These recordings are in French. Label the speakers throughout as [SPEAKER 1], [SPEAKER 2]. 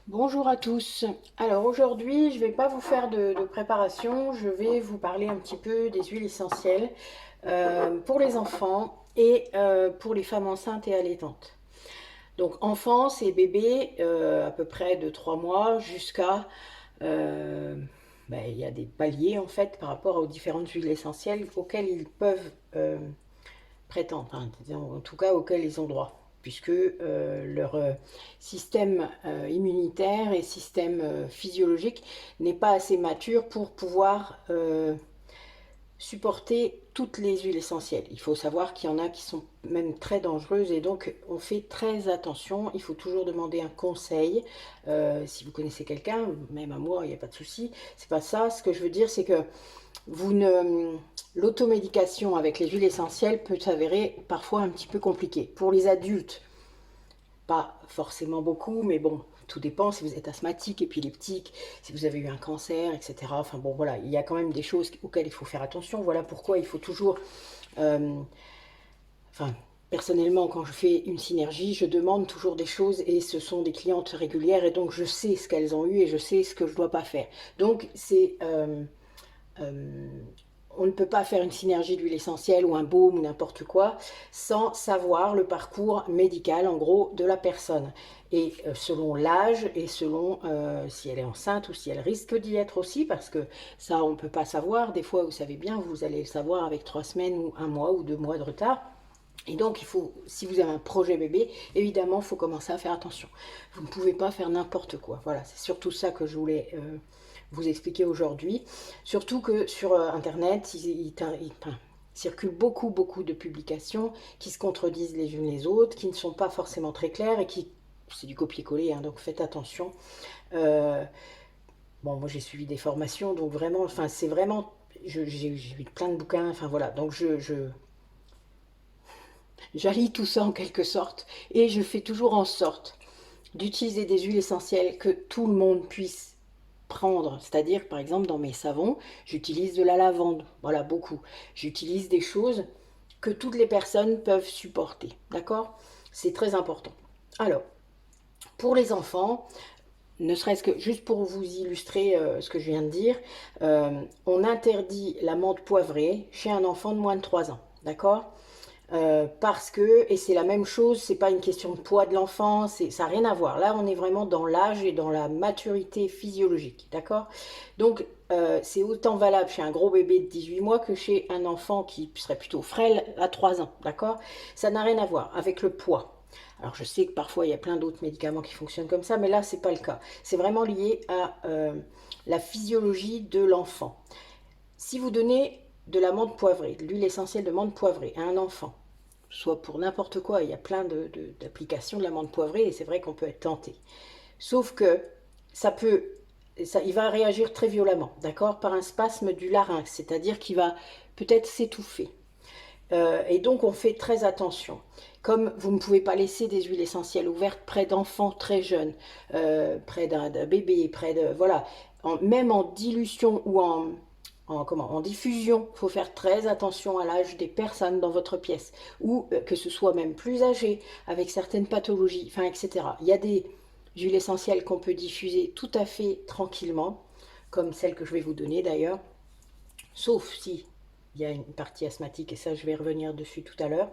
[SPEAKER 1] Bonjour à tous. Alors aujourd'hui, je ne vais pas vous faire de préparation, je vais vous parler un petit peu des huiles essentielles pour les enfants et pour les femmes enceintes et allaitantes. Donc enfants, c'est bébés à peu près de 3 mois jusqu'à... euh, il y a des paliers en fait par rapport aux différentes huiles essentielles auxquelles ils peuvent prétendent, hein, en tout cas auxquels ils ont droit, puisque leur système immunitaire et système physiologique n'est pas assez mature pour pouvoir supporter toutes les huiles essentielles. Il faut savoir qu'il y en a qui sont même très dangereuses et donc on fait très attention. Il faut toujours demander un conseil. Si vous connaissez quelqu'un, même à moi, il n'y a pas de souci. C'est pas ça. Ce que je veux dire, c'est que vous ne... l'automédication avec les huiles essentielles peut s'avérer parfois un petit peu compliquée. Pour les adultes, pas forcément beaucoup, mais bon, tout dépend si vous êtes asthmatique, épileptique, si vous avez eu un cancer, etc. Enfin bon, voilà, il y a quand même des choses auxquelles il faut faire attention. Voilà pourquoi il faut toujours... euh, enfin, personnellement, quand je fais une synergie, je demande toujours des choses et ce sont des clientes régulières et donc je sais ce qu'elles ont eu et je sais ce que je ne dois pas faire. Donc c'est... euh, on ne peut pas faire une synergie d'huile essentielle ou un baume ou n'importe quoi sans savoir le parcours médical en gros de la personne. Et selon l'âge et selon si elle est enceinte ou si elle risque d'y être aussi, parce que ça on ne peut pas savoir. Des fois vous savez bien, vous allez le savoir avec 3 semaines ou un mois ou 2 mois de retard. Et donc, il faut, si vous avez un projet bébé, évidemment, il faut commencer à faire attention. Vous ne pouvez pas faire n'importe quoi. Voilà, c'est surtout ça que je voulais vous expliquer aujourd'hui. Surtout que sur Internet, il circule beaucoup de publications qui se contredisent les unes les autres, qui ne sont pas forcément très claires et qui, c'est du copier-coller, hein, donc faites attention. Euh, bon, moi j'ai suivi des formations, donc vraiment, enfin, c'est vraiment, j'ai lu plein de bouquins, enfin voilà, donc j'allie tout ça en quelque sorte et je fais toujours en sorte d'utiliser des huiles essentielles que tout le monde puisse prendre. C'est-à-dire, par exemple, dans mes savons, j'utilise de la lavande, voilà, beaucoup. J'utilise des choses que toutes les personnes peuvent supporter, d'accord? C'est très important. Alors, pour les enfants, ne serait-ce que juste pour vous illustrer ce que je viens de dire, on interdit la menthe poivrée chez un enfant de moins de 3 ans, d'accord? Parce que, et c'est la même chose, c'est pas une question de poids de l'enfant, ça n'a rien à voir. Là, on est vraiment dans l'âge et dans la maturité physiologique, d'accord? Donc, c'est autant valable chez un gros bébé de 18 mois que chez un enfant qui serait plutôt frêle à 3 ans, d'accord? Ça n'a rien à voir avec le poids. Alors, je sais que parfois, il y a plein d'autres médicaments qui fonctionnent comme ça, mais là, c'est pas le cas. C'est vraiment lié à la physiologie de l'enfant. Si vous donnez de la menthe poivrée, de l'huile essentielle de menthe poivrée à un enfant, soit pour n'importe quoi, il y a plein d'applications de la menthe poivrée et c'est vrai qu'on peut être tenté. Sauf que ça peut, il va réagir très violemment, d'accord, par un spasme du larynx, c'est-à-dire qu'il va peut-être s'étouffer. Et donc on fait très attention. Comme vous ne pouvez pas laisser des huiles essentielles ouvertes près d'enfants très jeunes, près d'un bébé, près de... Voilà, même en dilution ou en diffusion, il faut faire très attention à l'âge des personnes dans votre pièce, ou que ce soit même plus âgé, avec certaines pathologies, enfin, etc. Il y a des huiles essentielles qu'on peut diffuser tout à fait tranquillement, comme celle que je vais vous donner d'ailleurs, sauf si il y a une partie asthmatique, et ça je vais revenir dessus tout à l'heure.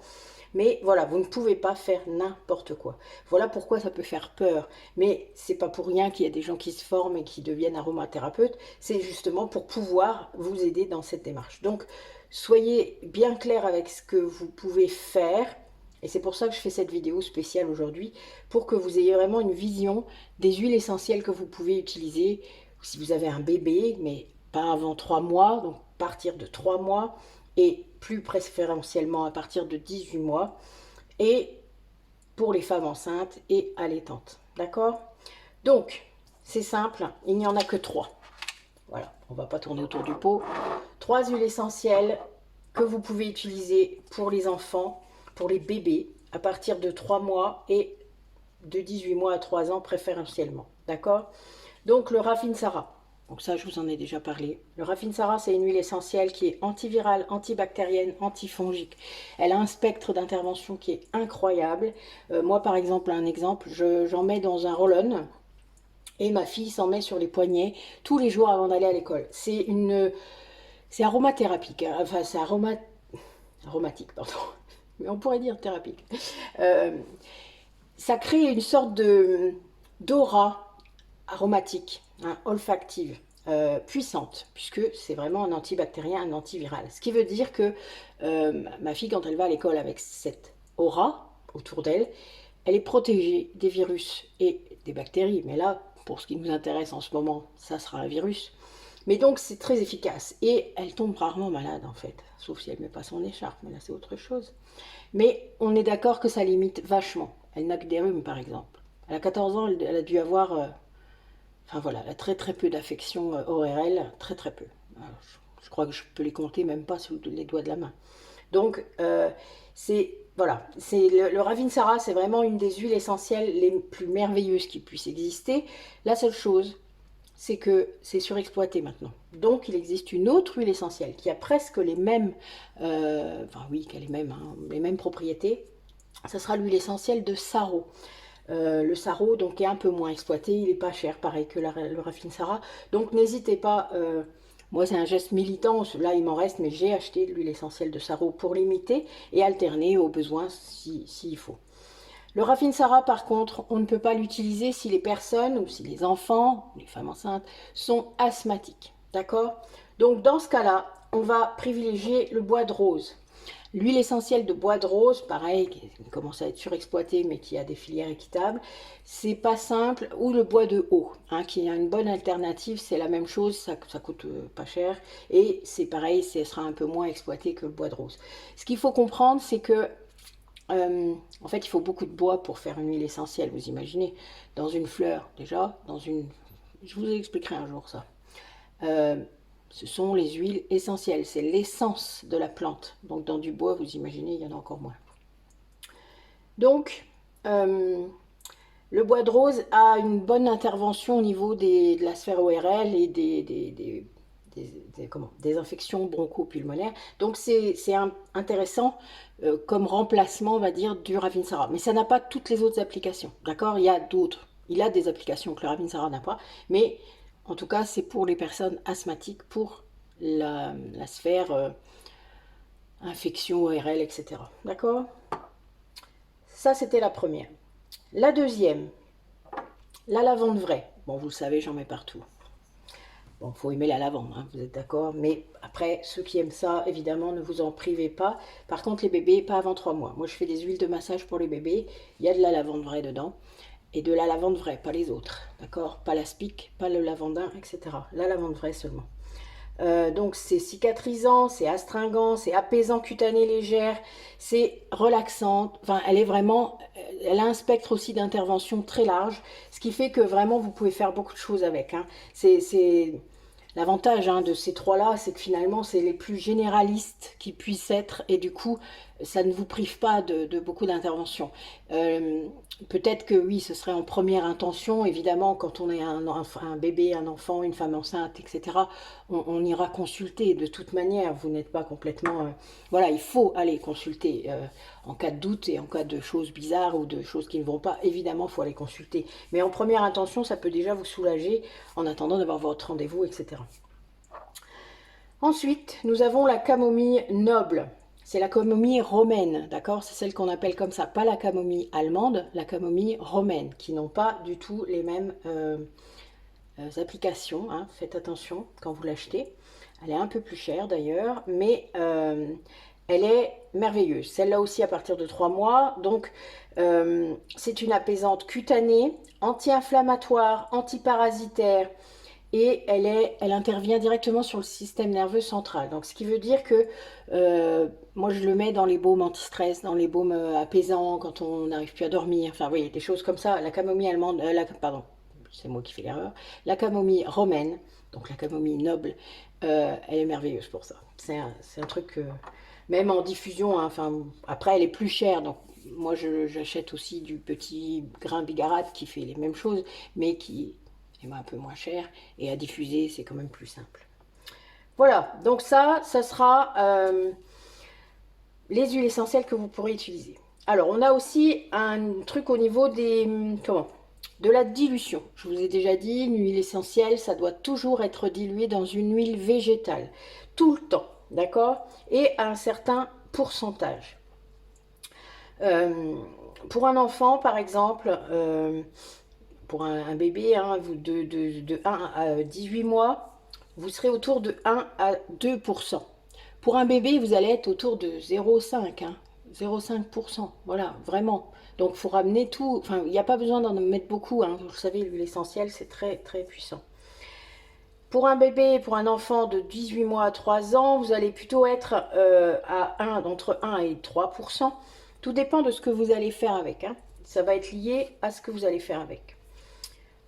[SPEAKER 1] Mais voilà, vous ne pouvez pas faire n'importe quoi. Voilà pourquoi ça peut faire peur. Mais c'est pas pour rien qu'il y a des gens qui se forment et qui deviennent aromathérapeutes. C'est justement pour pouvoir vous aider dans cette démarche. Donc, soyez bien clair avec ce que vous pouvez faire. Et c'est pour ça que je fais cette vidéo spéciale aujourd'hui, pour que vous ayez vraiment une vision des huiles essentielles que vous pouvez utiliser. Si vous avez un bébé, mais pas avant 3 mois, donc partir de 3 mois, et plus préférentiellement à partir de 18 mois, et pour les femmes enceintes et allaitantes. D'accord? Donc, c'est simple, il n'y en a que 3. Voilà, on ne va pas tourner autour du pot. 3 huiles essentielles que vous pouvez utiliser pour les enfants, pour les bébés, à partir de 3 mois et de 18 mois à 3 ans préférentiellement. D'accord? Donc, le Rafinsara. Donc ça, je vous en ai déjà parlé. Le Rafinsara, c'est une huile essentielle qui est antivirale, antibactérienne, antifongique. Elle a un spectre d'intervention qui est incroyable. Moi, par exemple, j'en mets dans un roll-on Et ma fille s'en met sur les poignets tous les jours avant d'aller à l'école. C'est aromathérapie, hein. Enfin c'est aromatique, pardon. Mais on pourrait dire thérapie. Euh, Ça crée une sorte de d'aura aromatique, hein, olfactive, puissante, puisque c'est vraiment un antibactérien, un antiviral. Ce qui veut dire que ma fille, quand elle va à l'école avec cette aura autour d'elle, elle est protégée des virus et des bactéries. Mais là, pour ce qui nous intéresse en ce moment, ça sera un virus. Mais donc c'est très efficace. Et elle tombe rarement malade en fait, sauf si elle ne met pas son écharpe, mais là c'est autre chose. Mais on est d'accord que ça limite vachement. Elle n'a que des rhumes par exemple. Elle a 14 ans, elle a dû avoir enfin voilà, elle a très très peu d'affections ORL, très très peu. Je crois que je peux les compter même pas sur les doigts de la main. Donc c'est voilà, c'est le Ravinsara, c'est vraiment une des huiles essentielles les plus merveilleuses qui puissent exister. La seule chose, c'est que c'est surexploité maintenant. Donc il existe une autre huile essentielle qui a presque les mêmes, enfin oui, qui a hein, les mêmes propriétés. Ça sera l'huile essentielle de Saro. Le Saro donc est un peu moins exploité, il est pas cher, pareil que le Ravinsara. Donc n'hésitez pas, moi c'est un geste militant, là il m'en reste, mais j'ai acheté de l'huile essentielle de Saro pour l'imiter et alterner aux besoins s'il faut. Le Ravinsara par contre, on ne peut pas l'utiliser si les personnes ou si les enfants, les femmes enceintes, sont asthmatiques. D'accord? Donc dans ce cas-là, on va privilégier le bois de rose. L'huile essentielle de bois de rose, pareil, qui commence à être surexploitée, mais qui a des filières équitables, c'est pas simple. Ou le bois de haut, hein, qui a une bonne alternative, c'est la même chose, ça coûte pas cher, et c'est pareil, ce sera un peu moins exploité que le bois de rose. Ce qu'il faut comprendre, c'est que en fait, il faut beaucoup de bois pour faire une huile essentielle, vous imaginez, dans une fleur déjà, je vous expliquerai un jour ça. Euh, Ce sont les huiles essentielles, c'est l'essence de la plante. Donc dans du bois, vous imaginez, il y en a encore moins. Donc, le bois de rose a une bonne intervention au niveau de la sphère ORL et des infections bronchopulmonaires. Donc c'est intéressant comme remplacement, on va dire, du Ravinsara. Mais ça n'a pas toutes les autres applications, d'accord? Il y a d'autres. Il a des applications que le Ravinsara n'a pas, mais en tout cas, c'est pour les personnes asthmatiques, pour la sphère infection ORL, etc. D'accord? Ça, c'était la première. La deuxième, la lavande vraie. Bon, vous le savez, j'en mets partout. Bon, il faut aimer la lavande, hein, vous êtes d'accord? Mais après, ceux qui aiment ça, évidemment, ne vous en privez pas. Par contre, les bébés, pas avant 3 mois. Moi, je fais des huiles de massage pour les bébés. Il y a de la lavande vraie dedans. Et de la lavande vraie, pas les autres. D'accord? Pas l'aspic, pas le lavandin, etc. La lavande vraie seulement. Donc c'est cicatrisant, c'est astringent, c'est apaisant cutané légère, c'est relaxant. Enfin, elle est vraiment, elle a un spectre aussi d'intervention très large, ce qui fait que vraiment vous pouvez faire beaucoup de choses avec, hein. C'est l'avantage, hein, de ces trois-là, c'est que finalement c'est les plus généralistes qui puissent être, et du coup ça ne vous prive pas de beaucoup d'interventions. Peut-être que oui, ce serait en première intention, évidemment, quand on est un bébé, un enfant, une femme enceinte, etc., on ira consulter de toute manière, vous n'êtes pas complètement... voilà, il faut aller consulter en cas de doute et en cas de choses bizarres ou de choses qui ne vont pas, évidemment, il faut aller consulter. Mais en première intention, ça peut déjà vous soulager en attendant d'avoir votre rendez-vous, etc. Ensuite, nous avons la camomille noble. C'est la camomille romaine, d'accord? C'est celle qu'on appelle comme ça, pas la camomille allemande, la camomille romaine, qui n'ont pas du tout les mêmes applications, hein. Faites attention quand vous l'achetez. Elle est un peu plus chère d'ailleurs, mais elle est merveilleuse. Celle-là aussi à partir de 3 mois. Donc, c'est une apaisante cutanée, anti-inflammatoire, antiparasitaire, et elle intervient directement sur le système nerveux central. Donc, ce qui veut dire que moi, je le mets dans les baumes anti-stress, dans les baumes apaisants, quand on n'arrive plus à dormir. Enfin, vous voyez, des choses comme ça. La camomille allemande, pardon, c'est moi qui fais l'erreur. La camomille romaine, donc la camomille noble, elle est merveilleuse pour ça. C'est un truc, même en diffusion, hein, enfin, après, elle est plus chère, donc moi, j'achète aussi du petit grain bigarade qui fait les mêmes choses, mais qui est un peu moins cher, et à diffuser, c'est quand même plus simple. Voilà, donc ça sera les huiles essentielles que vous pourrez utiliser. Alors, on a aussi un truc au niveau des, comment, De la dilution. Je vous ai déjà dit, une huile essentielle, ça doit toujours être dilué dans une huile végétale. Tout le temps, d'accord? Et à un certain pourcentage. Pour un enfant, par exemple, pour un bébé hein, de 1 à 18 mois, vous serez autour de 1 à 2%. Pour un bébé, vous allez être autour de 0,5, hein, 0,5%. Voilà, vraiment. Donc, il faut ramener tout. Enfin, il n'y a pas besoin d'en mettre beaucoup. Hein. Vous le savez, l'huile essentielle, c'est très, très puissant. Pour un bébé, pour un enfant de 18 mois à 3 ans, vous allez plutôt être entre 1 et 3%. Tout dépend de ce que vous allez faire avec. Hein. Ça va être lié à ce que vous allez faire avec.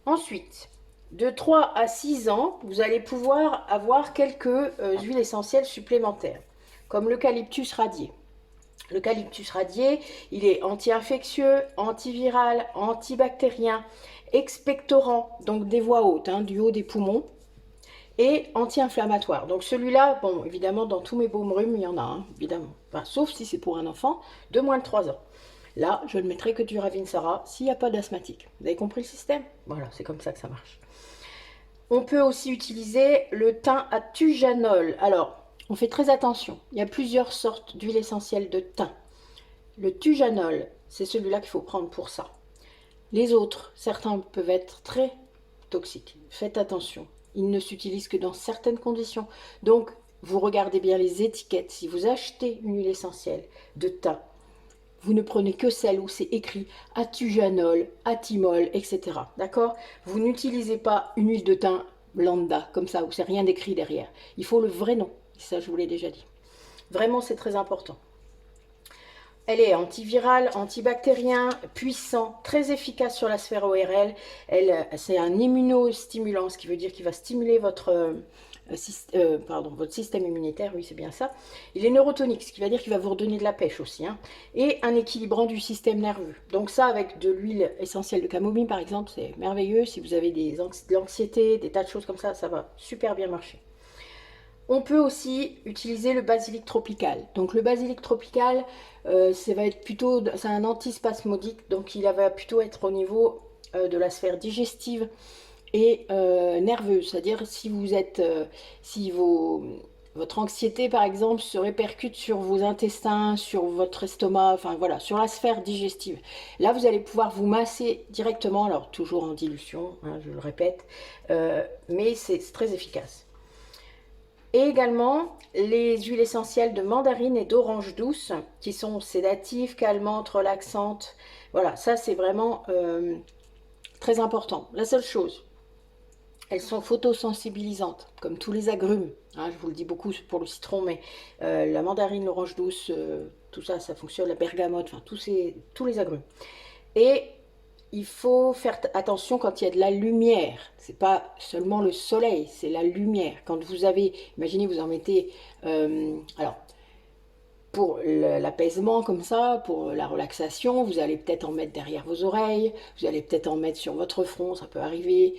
[SPEAKER 1] Ensuite, de 3 à 6 ans, vous allez pouvoir avoir quelques huiles essentielles supplémentaires, comme l'eucalyptus radié. L'eucalyptus radié, il est anti-infectieux, antiviral, antibactérien, expectorant, donc des voies hautes, hein, du haut des poumons, et anti-inflammatoire. Donc celui-là, bon, évidemment, dans tous mes baumes rhumes, il y en a un, évidemment. Enfin, sauf si c'est pour un enfant de moins de 3 ans. Là, je ne mettrai que du Ravinsara s'il n'y a pas d'asthmatique. Vous avez compris le système? Voilà, c'est comme ça que ça marche. On peut aussi utiliser le thym à tujanol. Alors, on fait très attention. Il y a plusieurs sortes d'huile essentielle de thym. Le tujanol, c'est celui-là qu'il faut prendre pour ça. Les autres, certains peuvent être très toxiques. Faites attention. Ils ne s'utilisent que dans certaines conditions. Donc, vous regardez bien les étiquettes. Si vous achetez une huile essentielle de thym, vous ne prenez que celle où c'est écrit atujanol, atimol, etc. D'accord? Vous n'utilisez pas une huile de thym lambda, comme ça, où c'est rien d'écrit derrière. Il faut le vrai nom. Ça, je vous l'ai déjà dit. Vraiment, c'est très important. Elle est antivirale, antibactérien, puissant, très efficace sur la sphère ORL. C'est un immunostimulant, ce qui veut dire qu'il va stimuler votre système immunitaire, oui c'est bien ça. Il est neurotonique, ce qui va dire qu'il va vous redonner de la pêche aussi. Hein, et un équilibrant du système nerveux. Donc ça, avec de l'huile essentielle de camomille par exemple, c'est merveilleux. Si vous avez de l'anxiété, des tas de choses comme ça, ça va super bien marcher. On peut aussi utiliser le basilic tropical. Donc le basilic tropical, c'est un antispasmodique, donc il va plutôt être au niveau de la sphère digestive et nerveuse. C'est-à-dire si votre anxiété par exemple se répercute sur vos intestins, sur votre estomac, enfin voilà, sur la sphère digestive. Là vous allez pouvoir vous masser directement, alors toujours en dilution, hein, je le répète, mais c'est très efficace. Et également les huiles essentielles de mandarine et d'orange douce qui sont sédatives, calmantes, relaxantes. Voilà, ça c'est vraiment très important. La seule chose, elles sont photosensibilisantes, comme tous les agrumes. Hein, je vous le dis beaucoup pour le citron, mais la mandarine, l'orange douce, tout ça, ça fonctionne. La bergamote, enfin tous les agrumes. Et il faut faire attention quand il y a de la lumière. C'est pas seulement le soleil, c'est la lumière. Quand vous avez, imaginez, vous en mettez, alors pour l'apaisement comme ça, pour la relaxation, vous allez peut-être en mettre derrière vos oreilles, vous allez peut-être en mettre sur votre front, ça peut arriver.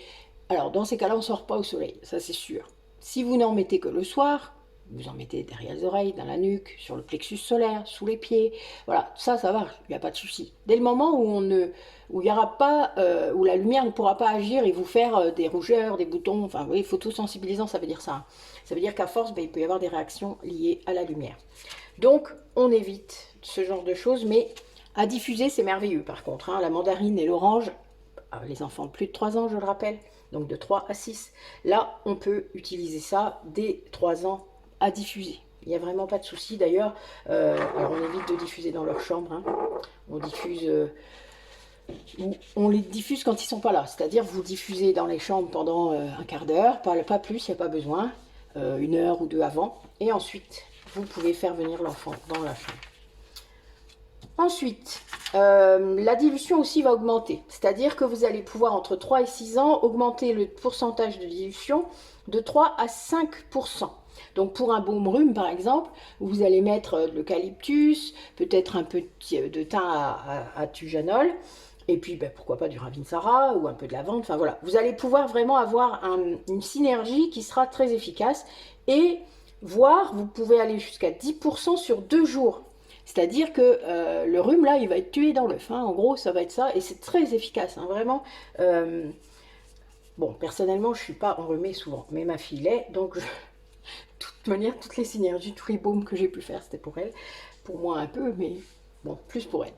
[SPEAKER 1] Alors dans ces cas-là, on ne sort pas au soleil, ça c'est sûr. Si vous n'en mettez que le soir, vous en mettez derrière les oreilles, dans la nuque, sur le plexus solaire, sous les pieds. Voilà, ça va, il n'y a pas de souci. Dès le moment où il y aura pas, où la lumière ne pourra pas agir et vous faire des rougeurs, des boutons, enfin, vous voyez, photosensibilisant, ça veut dire ça. Hein. Ça veut dire qu'à force, il peut y avoir des réactions liées à la lumière. Donc, on évite ce genre de choses, mais à diffuser, c'est merveilleux. Par contre, hein, la mandarine et l'orange, les enfants de plus de 3 ans, je le rappelle, donc de 3 à 6, là, on peut utiliser ça dès 3 ans à diffuser. Il n'y a vraiment pas de souci. D'ailleurs, alors on évite de diffuser dans leur chambre. Hein. On les diffuse quand ils ne sont pas là. C'est-à-dire, vous diffusez dans les chambres pendant un quart d'heure, pas plus, il n'y a pas besoin, 1 heure ou 2 avant. Et ensuite, vous pouvez faire venir l'enfant dans la chambre. Ensuite, la dilution aussi va augmenter. C'est-à-dire que vous allez pouvoir, entre 3 et 6 ans, augmenter le pourcentage de dilution de 3 à 5%. Donc pour un baume rhume par exemple, vous allez mettre de l'eucalyptus, peut-être un peu de thym à tujanol, et puis pourquoi pas du Ravinsara ou un peu de lavande, enfin voilà. Vous allez pouvoir vraiment avoir une synergie qui sera très efficace et voire vous pouvez aller jusqu'à 10% sur 2 jours. C'est-à-dire que le rhume, là, il va être tué dans l'œuf. Hein. En gros, ça va être ça. Et c'est très efficace, hein, vraiment. Bon, personnellement, je ne suis pas enrhumée souvent. Mais ma fille l'est. Donc, de toute manière, toutes les synergies, tous les baumes que j'ai pu faire, c'était pour elle. Pour moi, un peu, mais bon, plus pour elle.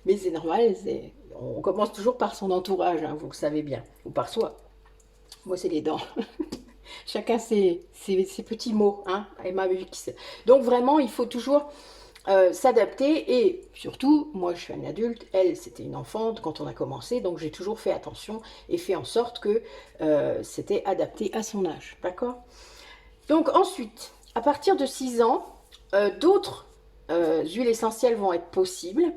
[SPEAKER 1] Mais c'est normal. On commence toujours par son entourage, hein, vous le savez bien. Ou par soi. Moi, c'est les dents. Chacun ses petits mots, hein, MAUX. Donc vraiment, il faut toujours s'adapter et surtout, moi je suis une adulte, elle c'était une enfante quand on a commencé, donc j'ai toujours fait attention et fait en sorte que c'était adapté à son âge, d'accord? Donc ensuite, à partir de 6 ans, d'autres huiles essentielles vont être possibles.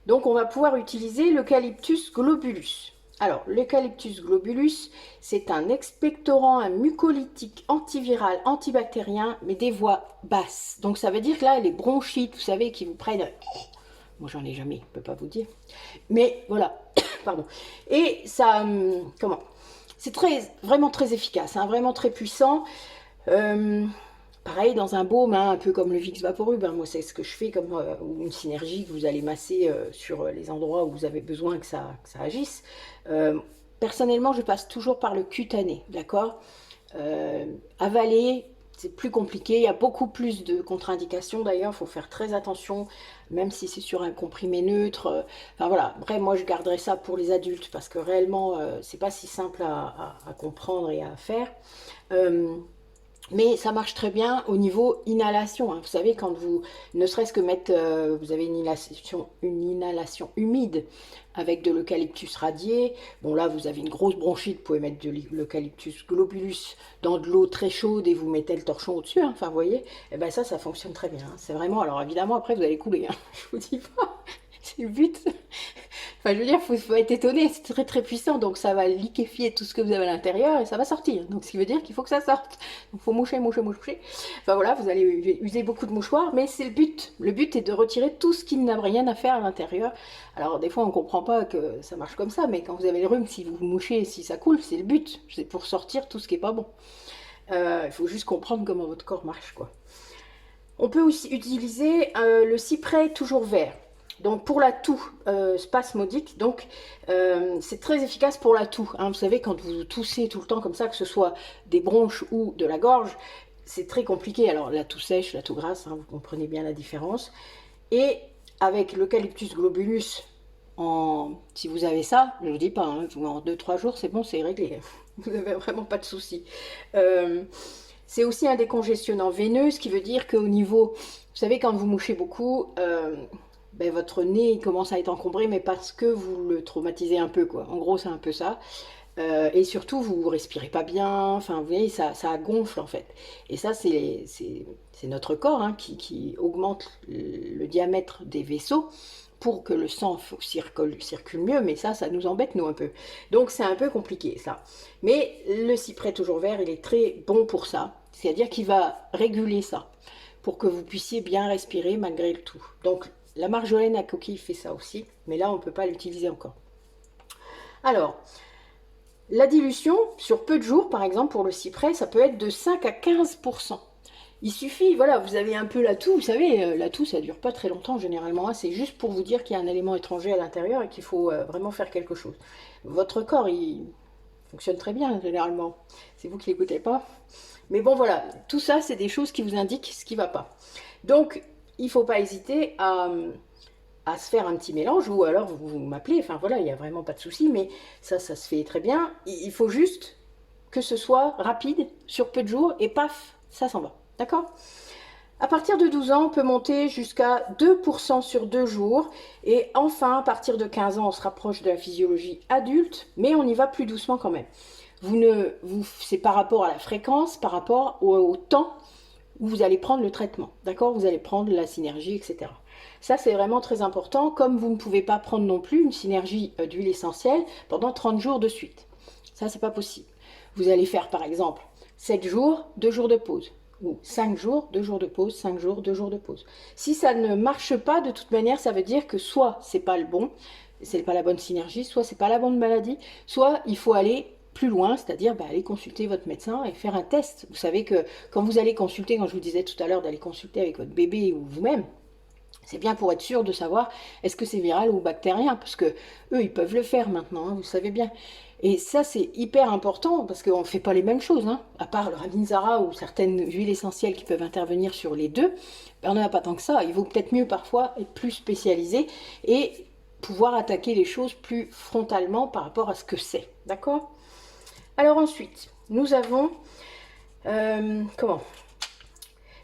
[SPEAKER 1] Donc on va pouvoir utiliser l'eucalyptus globulus. Alors l'eucalyptus globulus, c'est un expectorant, un mucolytique, antiviral, antibactérien, mais des voix basses. Donc ça veut dire que là, les bronchites, vous savez, qui vous prennent... Moi j'en ai jamais, je ne peux pas vous dire. Mais voilà, pardon. Et ça, comment? C'est vraiment très efficace, hein, vraiment très puissant. Pareil, dans un baume, hein, un peu comme le Vicks Vaporub, hein, moi c'est ce que je fais, comme une synergie que vous allez masser sur les endroits où vous avez besoin que ça agisse. Personnellement, je passe toujours par le cutané, d'accord? Avaler, c'est plus compliqué, il y a beaucoup plus de contre-indications d'ailleurs, il faut faire très attention, même si c'est sur un comprimé neutre. Enfin voilà, bref, moi je garderai ça pour les adultes parce que réellement, c'est pas si simple à comprendre et à faire. Mais ça marche très bien au niveau inhalation. Hein. Vous savez, quand vous, ne serait-ce que mettre, vous avez une inhalation humide avec de l'eucalyptus radié. Bon là, vous avez une grosse bronchite, vous pouvez mettre de l'eucalyptus globulus dans de l'eau très chaude et vous mettez le torchon au-dessus. Hein. Enfin, vous voyez, et ben ça fonctionne très bien. Hein. C'est vraiment, alors évidemment, après, vous allez couler. Hein. Je vous dis pas, c'est le but. Enfin, je veux dire, faut être étonné, c'est très très puissant, donc ça va liquéfier tout ce que vous avez à l'intérieur et ça va sortir. Donc, ce qui veut dire qu'il faut que ça sorte. Donc, il faut moucher, moucher, moucher. Enfin voilà, vous allez user beaucoup de mouchoirs, mais c'est le but. Le but est de retirer tout ce qui n'a rien à faire à l'intérieur. Alors, des fois, on ne comprend pas que ça marche comme ça, mais quand vous avez le rhume, si vous mouchez, si ça coule, c'est le but. C'est pour sortir tout ce qui n'est pas bon. Il faut juste comprendre comment votre corps marche, quoi. On peut aussi utiliser le cyprès toujours vert. Donc pour la toux spasmodique, donc c'est très efficace pour la toux. Hein. Vous savez, quand vous toussez tout le temps comme ça, que ce soit des bronches ou de la gorge, c'est très compliqué. Alors la toux sèche, la toux grasse, hein, vous comprenez bien la différence. Et avec l'eucalyptus globulus, si vous avez ça, je ne vous dis pas, hein, en 2-3 jours, c'est bon, c'est réglé. Vous n'avez vraiment pas de soucis. C'est aussi un décongestionnant veineux, ce qui veut dire qu'au niveau, vous savez, quand vous mouchez beaucoup, ben, votre nez il commence à être encombré, mais parce que vous le traumatisez un peu, quoi. En gros, c'est un peu ça. Et surtout, vous respirez pas bien, enfin, vous voyez, ça gonfle en fait. Et ça, c'est notre corps hein, qui augmente le diamètre des vaisseaux pour que le sang circule mieux, mais ça nous embête nous un peu. Donc c'est un peu compliqué ça. Mais le cyprès toujours vert, il est très bon pour ça, c'est-à-dire qu'il va réguler ça, pour que vous puissiez bien respirer malgré le tout. Donc la marjolaine à coquille fait ça aussi, mais là on ne peut pas l'utiliser encore. Alors, la dilution, sur peu de jours, par exemple, pour le cyprès, ça peut être de 5 à 15%. Il suffit, voilà, vous avez un peu la toux, vous savez, la toux, ça dure pas très longtemps généralement, hein, c'est juste pour vous dire qu'il y a un élément étranger à l'intérieur et qu'il faut vraiment faire quelque chose. Votre corps, il fonctionne très bien généralement, c'est vous qui l'écoutez pas. Mais bon, voilà, tout ça, c'est des choses qui vous indiquent ce qui va pas. Donc, il faut pas hésiter à se faire un petit mélange, ou alors vous m'appelez, enfin voilà, il n'y a vraiment pas de souci, mais ça se fait très bien. Il faut juste que ce soit rapide, sur peu de jours, et paf, ça s'en va. D'accord? À partir de 12 ans, on peut monter jusqu'à 2% sur 2 jours. Et enfin, à partir de 15 ans, on se rapproche de la physiologie adulte, mais on y va plus doucement quand même. C'est par rapport à la fréquence, par rapport au temps où vous allez prendre le traitement. D'accord? Vous allez prendre la synergie, etc. Ça, c'est vraiment très important. Comme vous ne pouvez pas prendre non plus une synergie d'huile essentielle pendant 30 jours de suite. Ça, c'est pas possible. Vous allez faire, par exemple, 7 jours, 2 jours de pause. Ou 5 jours, 2 jours de pause, 5 jours, 2 jours de pause. Si ça ne marche pas, de toute manière, ça veut dire que soit c'est pas le bon, c'est pas la bonne synergie, soit c'est pas la bonne maladie, soit il faut aller plus loin, c'est-à-dire aller consulter votre médecin et faire un test. Vous savez que quand vous allez consulter, quand je vous disais tout à l'heure d'aller consulter avec votre bébé ou vous-même, C'est bien pour être sûr de savoir est-ce que c'est viral ou bactérien, parce que eux, ils peuvent le faire maintenant, hein, vous savez bien. Et ça, c'est hyper important, parce qu'on ne fait pas les mêmes choses, hein. À part le Ravinzara ou certaines huiles essentielles qui peuvent intervenir sur les deux, ben, on n'en a pas tant que ça. Il vaut peut-être mieux parfois être plus spécialisé et pouvoir attaquer les choses plus frontalement par rapport à ce que c'est. D'accord? Alors ensuite, nous avons... comment?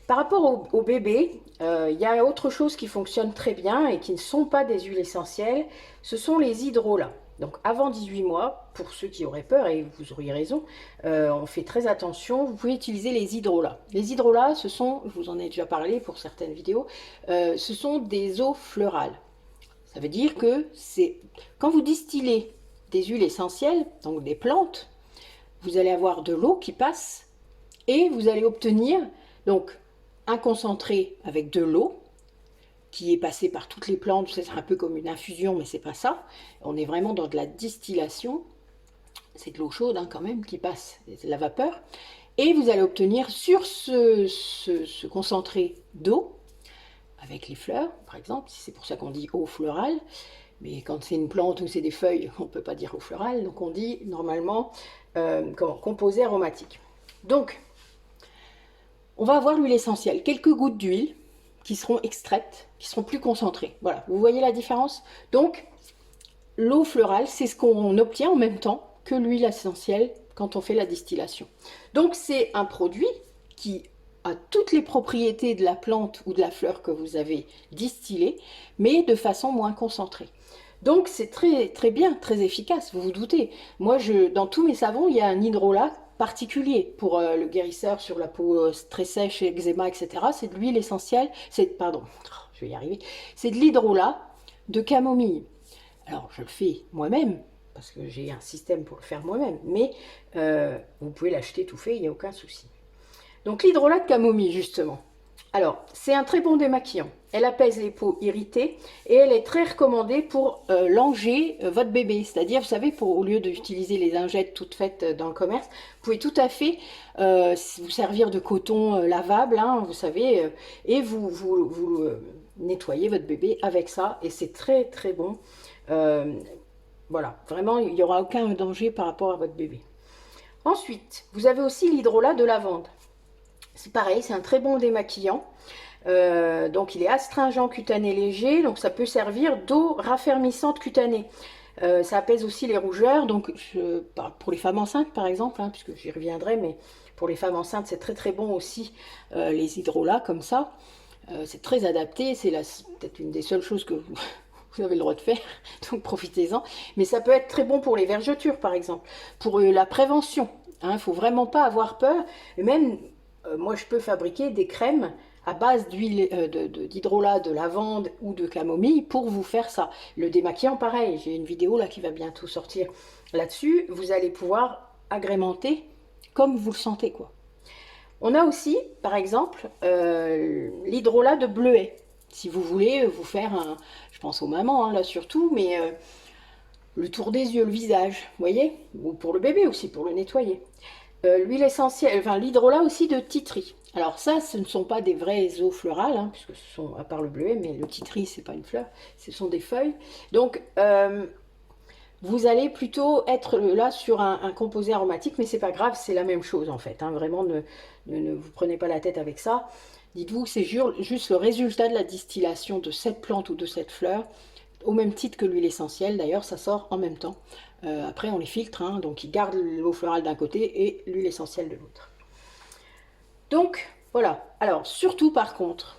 [SPEAKER 1] Par rapport au bébé, il y a autre chose qui fonctionne très bien et qui ne sont pas des huiles essentielles, ce sont les hydrolats. Donc avant 18 mois, pour ceux qui auraient peur, et vous auriez raison, on fait très attention, vous pouvez utiliser les hydrolats. Les hydrolats, ce sont, je vous en ai déjà parlé pour certaines vidéos, ce sont des eaux fleurales. Ça veut dire que c'est quand vous distillez des huiles essentielles, donc des plantes, vous allez avoir de l'eau qui passe et vous allez obtenir donc un concentré avec de l'eau qui est passé par toutes les plantes. C'est un peu comme une infusion, mais c'est pas ça. On est vraiment dans de la distillation. C'est de l'eau chaude hein, quand même qui passe, c'est de la vapeur. Et vous allez obtenir sur ce concentré d'eau, avec les fleurs par exemple, c'est pour ça qu'on dit eau fleurale, mais quand c'est une plante ou c'est des feuilles, on ne peut pas dire eau fleurale, donc on dit normalement composé aromatique. Donc, on va avoir l'huile essentielle, quelques gouttes d'huile qui seront extraites, qui seront plus concentrées. Voilà, vous voyez la différence? Donc, l'eau fleurale, c'est ce qu'on obtient en même temps que l'huile essentielle quand on fait la distillation. Donc, c'est un produit qui a toutes les propriétés de la plante ou de la fleur que vous avez distillée, mais de façon moins concentrée. Donc, c'est très, très bien, très efficace, vous vous doutez. Moi, dans tous mes savons, il y a un hydrolat particulier pour le guérisseur sur la peau très sèche, eczéma, etc. C'est de l'huile essentielle, pardon, je vais y arriver, c'est de l'hydrolat de camomille. Alors je le fais moi-même, parce que j'ai un système pour le faire moi-même, mais vous pouvez l'acheter tout fait, il n'y a aucun souci. Donc l'hydrolat de camomille, justement. Alors, c'est un très bon démaquillant. Elle apaise les peaux irritées et elle est très recommandée pour langer votre bébé. C'est-à-dire, vous savez, au lieu d'utiliser les lingettes toutes faites dans le commerce, vous pouvez tout à fait vous servir de coton lavable, hein, vous savez, et vous nettoyez votre bébé avec ça. Et c'est très très bon. Voilà, vraiment, il n'y aura aucun danger par rapport à votre bébé. Ensuite, vous avez aussi l'hydrolat de lavande. C'est pareil, c'est un très bon démaquillant. Donc il est astringent cutané léger, donc ça peut servir d'eau raffermissante cutanée. Ça apaise aussi les rougeurs, donc pour les femmes enceintes par exemple, hein, puisque j'y reviendrai, mais pour les femmes enceintes c'est très très bon aussi les hydrolats comme ça. C'est très adapté, c'est peut-être une des seules choses que vous avez le droit de faire, donc profitez-en. Mais ça peut être très bon pour les vergetures par exemple, pour la prévention. Il ne faut vraiment pas avoir peur, et même moi je peux fabriquer des crèmes à base d'huile d'hydrolat de lavande ou de camomille pour vous faire ça. Le démaquillant pareil, j'ai une vidéo là qui va bientôt sortir là-dessus, vous allez pouvoir agrémenter comme vous le sentez quoi. On a aussi par exemple l'hydrolat de bleuet. Si vous voulez vous faire je pense aux mamans hein, là surtout, mais le tour des yeux, le visage, vous voyez, ou pour le bébé aussi, pour le nettoyer. L'huile essentielle, enfin l'hydrolat aussi de titri. Alors ça, ce ne sont pas des vraies eaux fleurales, hein, puisque ce sont, à part le bleuet, mais le titri, c'est pas une fleur, ce sont des feuilles. Donc, vous allez plutôt être là sur un composé aromatique, mais c'est pas grave, c'est la même chose en fait. Hein, vraiment, ne vous prenez pas la tête avec ça. Dites-vous que c'est juste le résultat de la distillation de cette plante ou de cette fleur, au même titre que l'huile essentielle. D'ailleurs, ça sort en même temps. Après, on les filtre, hein, donc ils gardent l'eau florale d'un côté et l'huile essentielle de l'autre. Donc, voilà. Alors, surtout par contre,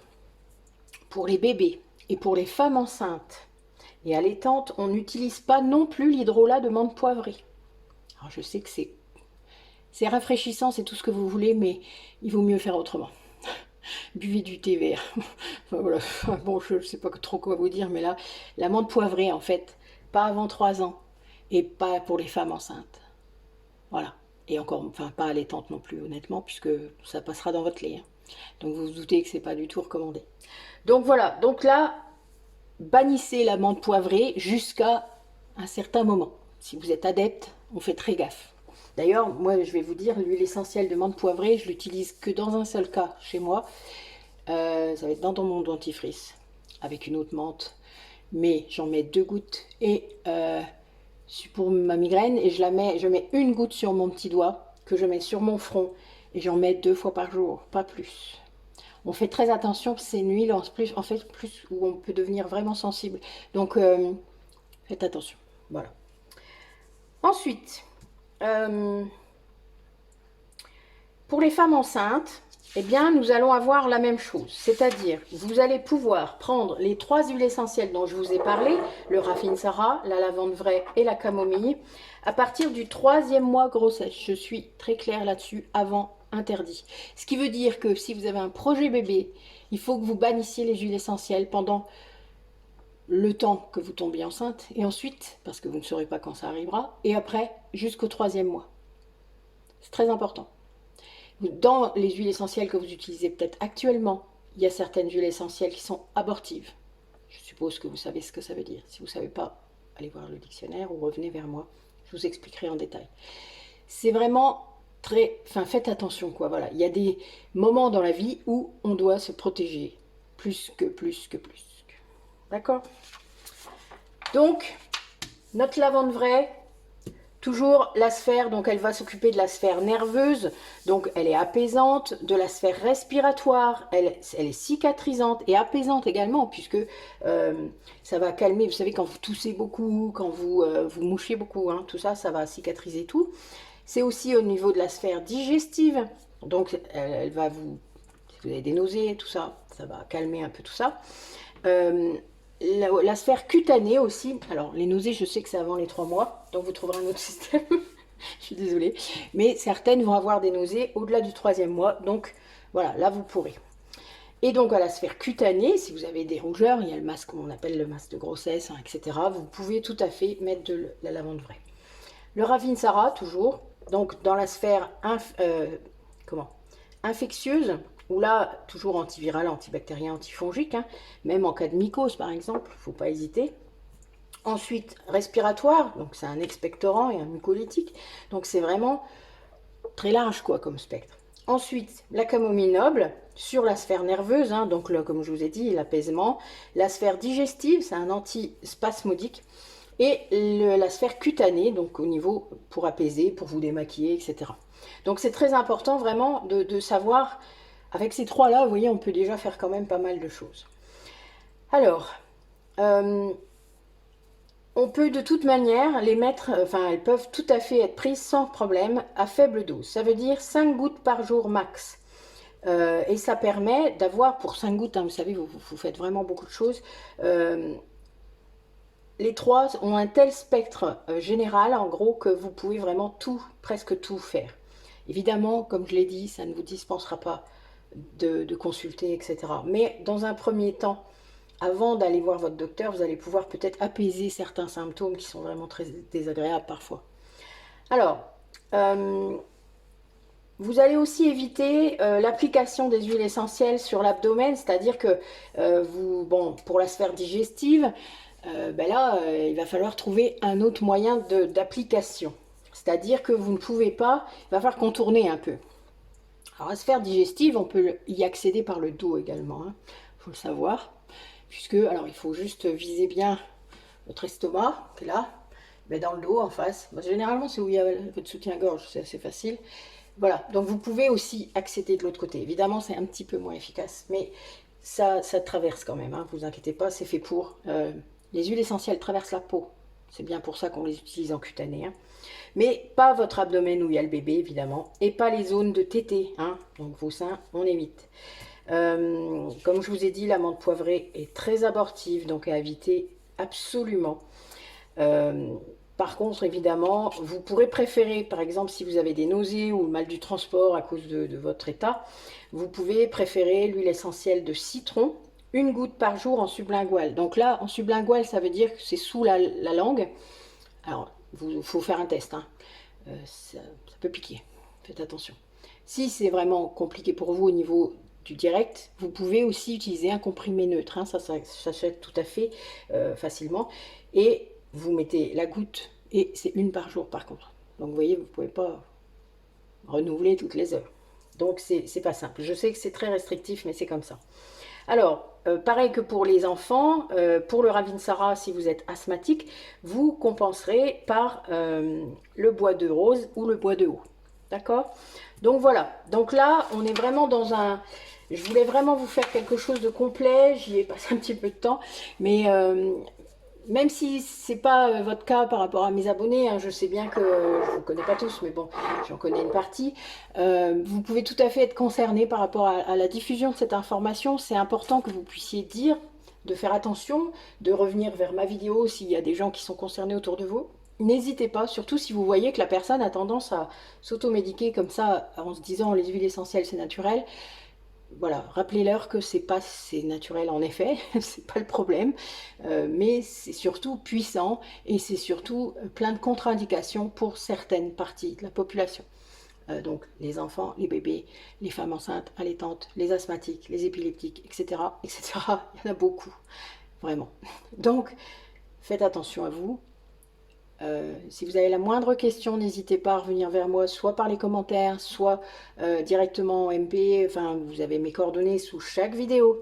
[SPEAKER 1] pour les bébés et pour les femmes enceintes et allaitantes, on n'utilise pas non plus l'hydrolat de menthe poivrée. Alors, je sais que c'est rafraîchissant, c'est tout ce que vous voulez, mais il vaut mieux faire autrement. Buvez du thé vert. Enfin, voilà. Bon, je ne sais pas trop quoi vous dire, mais là, la menthe poivrée, en fait, pas avant 3 ans et pas pour les femmes enceintes. Voilà. Et encore, enfin, pas allaitante non plus, honnêtement, puisque ça passera dans votre lait. Hein. Donc, vous vous doutez que c'est pas du tout recommandé. Donc, voilà. Donc là, bannissez la menthe poivrée jusqu'à un certain moment. Si vous êtes adepte, on fait très gaffe. D'ailleurs, moi, je vais vous dire, l'huile essentielle de menthe poivrée, je l'utilise que dans un seul cas chez moi. Ça va être dans mon dentifrice. avec une autre menthe, mais j'en mets 2 gouttes et pour ma migraine, et je mets une goutte sur mon petit doigt que je mets sur mon front et j'en mets 2 fois par jour, pas plus. On fait très attention, c'est une huile en fait plus où on peut devenir vraiment sensible. Donc faites attention. Voilà. Ensuite, pour les femmes enceintes, eh bien, nous allons avoir la même chose. C'est-à-dire, vous allez pouvoir prendre les 3 huiles essentielles dont je vous ai parlé, le Rafinsara, la lavande vraie et la camomille, à partir du 3e mois grossesse. Je suis très claire là-dessus, avant interdit. Ce qui veut dire que si vous avez un projet bébé, il faut que vous bannissiez les huiles essentielles pendant le temps que vous tombiez enceinte, et ensuite, parce que vous ne saurez pas quand ça arrivera, et après, jusqu'au 3e mois. C'est très important. Dans les huiles essentielles que vous utilisez peut-être actuellement, il y a certaines huiles essentielles qui sont abortives. Je suppose que vous savez ce que ça veut dire. Si vous ne savez pas, allez voir le dictionnaire ou revenez vers moi. Je vous expliquerai en détail. C'est vraiment très... Enfin, faites attention, quoi. Voilà. Il y a des moments dans la vie où on doit se protéger. Plus. D'accord? Donc, notre lavande vraie, toujours la sphère, donc elle va s'occuper de la sphère nerveuse, donc elle est apaisante, de la sphère respiratoire, elle est cicatrisante et apaisante également, puisque ça va calmer, vous savez, quand vous toussez beaucoup, quand vous mouchez beaucoup, hein, tout ça, ça va cicatriser tout. C'est aussi au niveau de la sphère digestive, donc elle va vous, si vous avez des nausées, tout ça, ça va calmer un peu tout ça. La sphère cutanée aussi. Alors, les nausées, je sais que c'est avant les 3 mois, donc vous trouverez un autre système. Je suis désolée. Mais certaines vont avoir des nausées au-delà du 3e mois, donc voilà, là vous pourrez. Et donc à la sphère cutanée, si vous avez des rougeurs, il y a le masque qu'on appelle le masque de grossesse, hein, etc. Vous pouvez tout à fait mettre de la lavande vraie. Le Ravinsara, toujours, donc dans la sphère infectieuse, ou là, toujours antiviral, antibactérien, antifongique, hein, même en cas de mycose par exemple, il ne faut pas hésiter. Ensuite, respiratoire, donc c'est un expectorant et un mucolytique, donc c'est vraiment très large quoi comme spectre. Ensuite, la camomille noble sur la sphère nerveuse, hein, donc là, comme je vous ai dit, l'apaisement. La sphère digestive, c'est un antispasmodique. Et la sphère cutanée, donc au niveau pour apaiser, pour vous démaquiller, etc. Donc c'est très important vraiment de savoir, avec ces 3-là, vous voyez, on peut déjà faire quand même pas mal de choses. Alors, on peut de toute manière les mettre, enfin elles peuvent tout à fait être prises sans problème à faible dose. Ça veut dire 5 gouttes par jour max. Et ça permet d'avoir, pour 5 gouttes, hein, vous savez, vous faites vraiment beaucoup de choses. Les 3 ont un tel spectre général, en gros, que vous pouvez vraiment tout, presque tout faire. Évidemment, comme je l'ai dit, ça ne vous dispensera pas de consulter, etc. Mais dans un premier temps, avant d'aller voir votre docteur, vous allez pouvoir peut-être apaiser certains symptômes qui sont vraiment très désagréables parfois. Alors, vous allez aussi éviter l'application des huiles essentielles sur l'abdomen, c'est-à-dire que pour la sphère digestive, ben là, il va falloir trouver un autre moyen d'application. C'est-à-dire que vous ne pouvez pas, il va falloir contourner un peu. Alors la sphère digestive, on peut y accéder par le dos également, hein, faut le savoir. Puisque, alors il faut juste viser bien votre estomac, qui est là, mais dans le dos, en face. Généralement, c'est où il y a votre soutien-gorge, c'est assez facile. Voilà, donc vous pouvez aussi accéder de l'autre côté. Évidemment, c'est un petit peu moins efficace, mais ça traverse quand même, hein, vous inquiétez pas, c'est fait pour. Les huiles essentielles traversent la peau, c'est bien pour ça qu'on les utilise en cutané. Hein. Mais pas votre abdomen où il y a le bébé, évidemment, et pas les zones de tété, hein, donc vos seins, on évite. Comme je vous ai dit, la menthe poivrée est très abortive, donc à éviter absolument. Par contre, évidemment, vous pourrez préférer, par exemple, si vous avez des nausées ou mal du transport à cause de votre état, vous pouvez préférer l'huile essentielle de citron, 1 goutte par jour en sublingual. Donc là, en sublingual, ça veut dire que c'est sous la langue. Alors, il faut faire un test, hein. Ça peut piquer, faites attention. Si c'est vraiment compliqué pour vous au niveau du direct, vous pouvez aussi utiliser un comprimé neutre, hein, ça s'achète tout à fait facilement. Et vous mettez la goutte, et c'est 1 par jour par contre. Donc vous voyez, vous ne pouvez pas renouveler toutes les heures. Donc c'est pas simple. Je sais que c'est très restrictif, mais c'est comme ça. Alors, pareil que pour les enfants, pour le Ravinsara, si vous êtes asthmatique, vous compenserez par le bois de rose ou le bois de haut. D'accord? Donc voilà. Donc là, on est vraiment dans un... Je voulais vraiment vous faire quelque chose de complet. J'y ai passé un petit peu de temps. Mais même si c'est pas votre cas par rapport à mes abonnés, hein, je sais bien que je ne connais pas tous, mais bon, j'en connais une partie. Vous pouvez tout à fait être concerné par rapport à la diffusion de cette information. C'est important que vous puissiez dire, de faire attention, de revenir vers ma vidéo s'il y a des gens qui sont concernés autour de vous. N'hésitez pas, surtout si vous voyez que la personne a tendance à s'automédiquer comme ça en se disant les huiles essentielles c'est naturel. Voilà, rappelez-leur que c'est naturel en effet, c'est pas le problème, mais c'est surtout puissant et c'est surtout plein de contre-indications pour certaines parties de la population. Donc les enfants, les bébés, les femmes enceintes, allaitantes, les asthmatiques, les épileptiques, etc., etc. Il y en a beaucoup, vraiment. Donc faites attention à vous. Si vous avez la moindre question, n'hésitez pas à revenir vers moi, soit par les commentaires, soit directement en MP. Enfin, vous avez mes coordonnées sous chaque vidéo.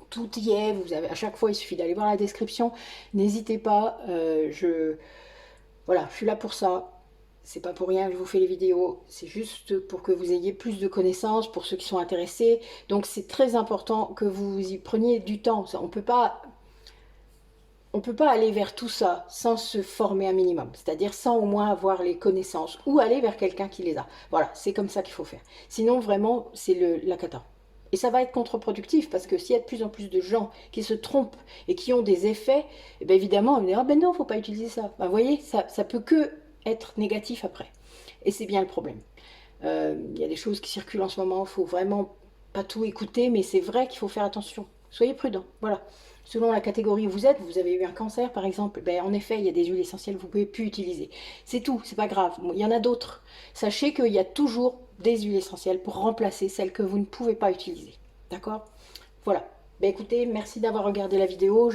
[SPEAKER 1] Tout y est. Vous avez, à chaque fois, il suffit d'aller voir la description. N'hésitez pas. Voilà, je suis là pour ça. C'est pas pour rien que je vous fais les vidéos. C'est juste pour que vous ayez plus de connaissances, pour ceux qui sont intéressés. Donc, c'est très important que vous y preniez du temps. On ne peut pas aller vers tout ça sans se former un minimum, c'est-à-dire sans au moins avoir les connaissances ou aller vers quelqu'un qui les a. Voilà, c'est comme ça qu'il faut faire. Sinon, vraiment, c'est la cata. Et ça va être contre-productif parce que s'il y a de plus en plus de gens qui se trompent et qui ont des effets, eh bien évidemment, on va dire, ah ben non, il ne faut pas utiliser ça. Ben, vous voyez, ça peut que être négatif après. Et c'est bien le problème. Il y a des choses qui circulent en ce moment, il faut vraiment pas tout écouter, mais c'est vrai qu'il faut faire attention. Soyez prudents, voilà. Selon la catégorie où vous êtes, vous avez eu un cancer par exemple, ben, en effet, il y a des huiles essentielles que vous ne pouvez plus utiliser. C'est tout, c'est pas grave. Bon, il y en a d'autres. Sachez qu'il y a toujours des huiles essentielles pour remplacer celles que vous ne pouvez pas utiliser. D'accord? Voilà. Ben, écoutez, merci d'avoir regardé la vidéo.